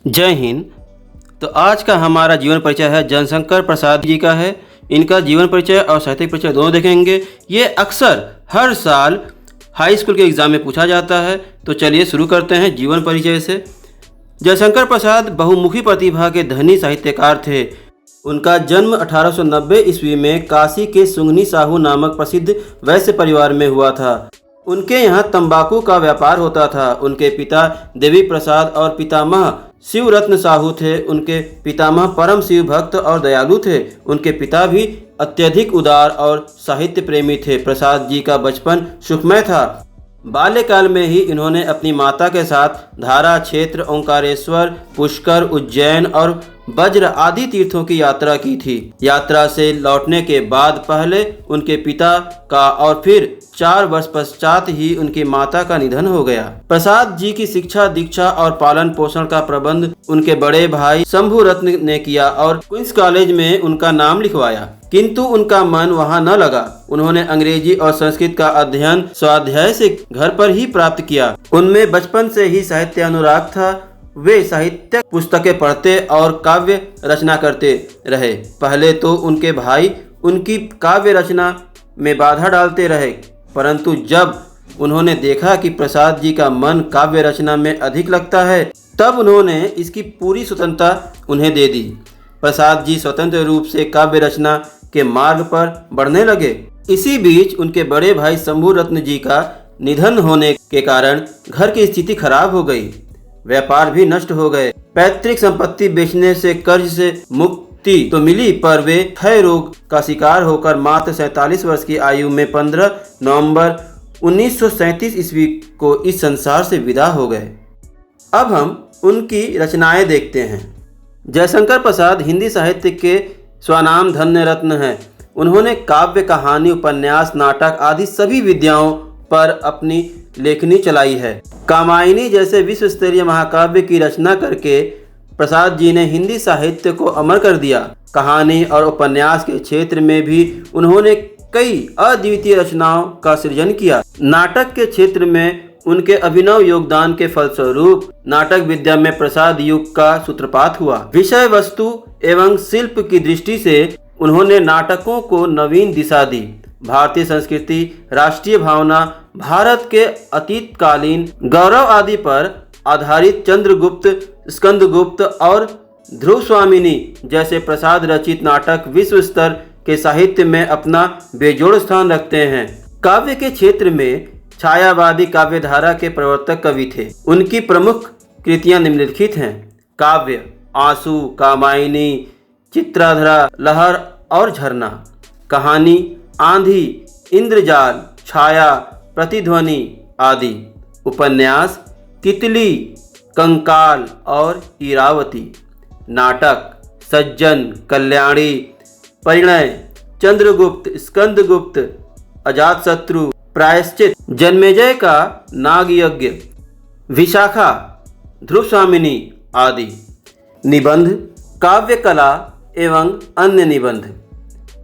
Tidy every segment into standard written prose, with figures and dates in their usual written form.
जय हिंद। तो आज का हमारा जीवन परिचय है जयशंकर प्रसाद जी का है। इनका जीवन परिचय और साहित्यिक परिचय दोनों देखेंगे। ये अक्सर हर साल हाई स्कूल के एग्ज़ाम में पूछा जाता है। तो चलिए शुरू करते हैं जीवन परिचय से। जयशंकर प्रसाद बहुमुखी प्रतिभा के धनी साहित्यकार थे। उनका जन्म 1890 ईस्वी में काशी के सुंगनी साहू नामक प्रसिद्ध वैश्य परिवार में हुआ था। उनके यहाँ तंबाकू का व्यापार होता था। उनके पिता देवी प्रसाद और पितामह शिवरत्न साहू थे। उनके पितामह परम शिव भक्त और दयालु थे। उनके पिता भी अत्यधिक उदार और साहित्य प्रेमी थे। प्रसाद जी का बचपन सुखमय था। बाल्यकाल में ही इन्होंने अपनी माता के साथ धारा क्षेत्र, ओंकारेश्वर, पुष्कर, उज्जैन और वज्र आदि तीर्थों की यात्रा की थी। यात्रा से लौटने के बाद पहले उनके पिता का और फिर 4 वर्ष पश्चात ही उनकी माता का निधन हो गया। प्रसाद जी की शिक्षा, दीक्षा और पालन पोषण का प्रबंध उनके बड़े भाई शंभू रत्न ने किया और क्वींस कॉलेज में उनका नाम लिखवाया, किंतु उनका मन वहां न लगा। उन्होंने अंग्रेजी और संस्कृत का अध्ययन स्वाध्याय से घर पर ही प्राप्त किया। उनमें बचपन से ही साहित्य अनुराग था। वे साहित्य पुस्तकें पढ़ते और काव्य रचना करते रहे। पहले तो उनके भाई उनकी काव्य रचना में बाधा डालते रहे, परंतु जब उन्होंने देखा कि प्रसाद जी का मन काव्य रचना में अधिक लगता है, तब उन्होंने इसकी पूरी स्वतंत्रता उन्हें दे दी। प्रसाद जी स्वतंत्र रूप से काव्य रचना के मार्ग पर बढ़ने लगे। इसी बीच उनके बड़े भाई शंभू रत्न जी का निधन होने के कारण घर की स्थिति खराब हो गई। व्यापार भी नष्ट हो गए। पैतृक संपत्ति बेचने से कर्ज से मुक्ति तो मिली, पर वे क्षय रोग का शिकार होकर मात्र 47 वर्ष की आयु में 15 नवंबर 1937 ईस्वी को इस संसार से विदा हो गए। अब हम उनकी रचनाएं देखते हैं। जयशंकर प्रसाद हिंदी साहित्य के स्वनाम धन्य रत्न हैं। उन्होंने काव्य, कहानी, उपन्यास, नाटक आदि सभी विधाओं पर अपनी लेखनी चलाई है। कामायनी जैसे विश्व स्तरीय महाकाव्य की रचना करके प्रसाद जी ने हिंदी साहित्य को अमर कर दिया। कहानी और उपन्यास के क्षेत्र में भी उन्होंने कई अद्वितीय रचनाओं का सृजन किया। नाटक के क्षेत्र में उनके अभिनव योगदान के फलस्वरूप नाटक विद्या में प्रसाद युग का सूत्रपात हुआ। विषय वस्तु एवं शिल्प की दृष्टि से उन्होंने नाटकों को नवीन दिशा दी। भारतीय संस्कृति, राष्ट्रीय भावना, भारत के अतीतकालीन गौरव आदि पर आधारित चंद्रगुप्त, स्कंदगुप्त और ध्रुव स्वामिनी जैसे प्रसाद रचित नाटक विश्व स्तर के साहित्य में अपना बेजोड़ स्थान रखते हैं। काव्य के क्षेत्र में छायावादी काव्यधारा के प्रवर्तक कवि थे। उनकी प्रमुख कृतियां निम्नलिखित हैं: काव्य, आंसू, कामायनी, चित्राधरा, लहर और झरना। कहानी, आंधी, इंद्रजाल, छाया, प्रतिध्वनि आदि। उपन्यास, तितली, कंकाल और इरावती। नाटक, सज्जन, कल्याणी, परिणय, चंद्रगुप्त, स्कंदगुप्त, अजातशत्रु, प्रायश्चित, जन्मेजय का नागयज्ञ, विशाखा, ध्रुव स्वामिनी आदि। निबंध, काव्य कला एवं अन्य निबंध।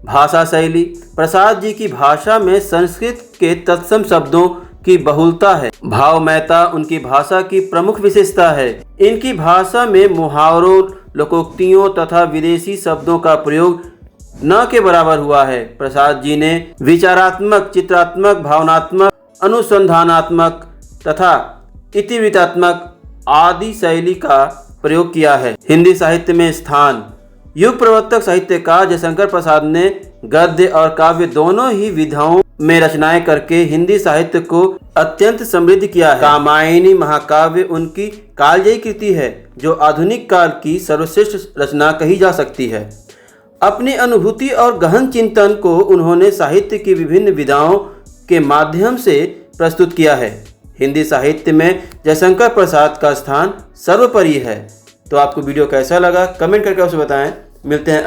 भाषा शैली, प्रसाद जी की भाषा में संस्कृत के तत्सम शब्दों की बहुलता है। भावमयता उनकी भाषा की प्रमुख विशेषता है। इनकी भाषा में मुहावरों, लोकोक्तियों तथा विदेशी शब्दों का प्रयोग न के बराबर हुआ है। प्रसाद जी ने विचारात्मक, चित्रात्मक, भावनात्मक, अनुसंधानात्मक तथा इतिवृत्तात्मक आदि शैली का प्रयोग किया है। हिंदी साहित्य में स्थान। युग प्रवर्तक साहित्यकार जयशंकर प्रसाद ने गद्य और काव्य दोनों ही विधाओं में रचनाएं करके हिंदी साहित्य को अत्यंत समृद्ध किया है। कामायनी महाकाव्य उनकी कालजयी कृति है, जो आधुनिक काल की सर्वश्रेष्ठ रचना कही जा सकती है। अपनी अनुभूति और गहन चिंतन को उन्होंने साहित्य की विभिन्न विधाओं के माध्यम से प्रस्तुत किया है। हिंदी साहित्य में जयशंकर प्रसाद का स्थान सर्वोपरि है। तो आपको वीडियो कैसा लगा कमेंट करके उसे बताएं। मिलते हैं